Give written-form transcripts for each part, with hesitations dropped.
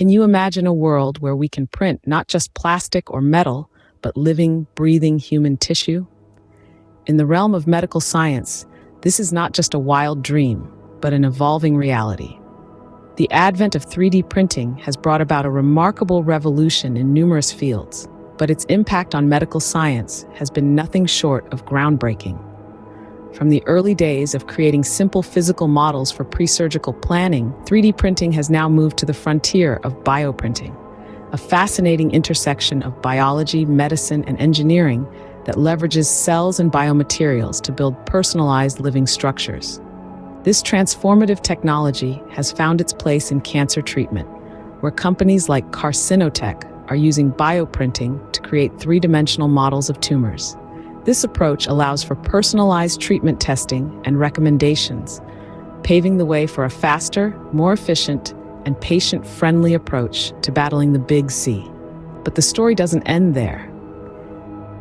Can you imagine a world where we can print not just plastic or metal, but living, breathing human tissue? In the realm of medical science, this is not just a wild dream, but an evolving reality. The advent of 3D printing has brought about a remarkable revolution in numerous fields, but its impact on medical science has been nothing short of groundbreaking. From the early days of creating simple physical models for pre-surgical planning, 3D printing has now moved to the frontier of bioprinting, a fascinating intersection of biology, medicine, and engineering that leverages cells and biomaterials to build personalized living structures. This transformative technology has found its place in cancer treatment, where companies like Carcinotech are using bioprinting to create three-dimensional models of tumors. This approach allows for personalized treatment testing and recommendations, paving the way for a faster, more efficient, and patient-friendly approach to battling the big C. But the story doesn't end there.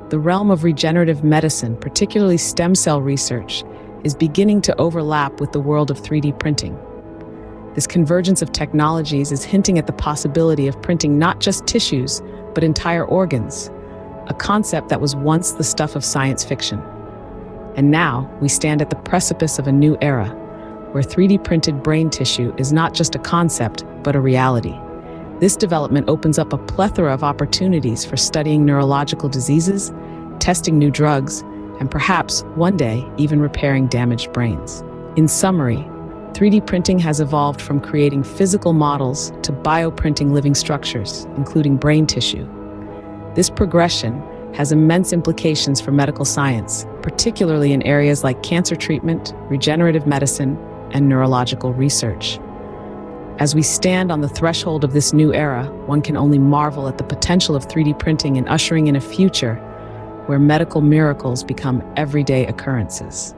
The realm of regenerative medicine, particularly stem cell research, is beginning to overlap with the world of 3D printing. This convergence of technologies is hinting at the possibility of printing not just tissues, but entire organs, a concept that was once the stuff of science fiction. And now, we stand at the precipice of a new era, where 3D printed brain tissue is not just a concept, but a reality. This development opens up a plethora of opportunities for studying neurological diseases, testing new drugs, and perhaps, one day, even repairing damaged brains. In summary, 3D printing has evolved from creating physical models to bioprinting living structures, including brain tissue. This progression has immense implications for medical science, particularly in areas like cancer treatment, regenerative medicine, and neurological research. As we stand on the threshold of this new era, one can only marvel at the potential of 3D printing in ushering in a future where medical miracles become everyday occurrences.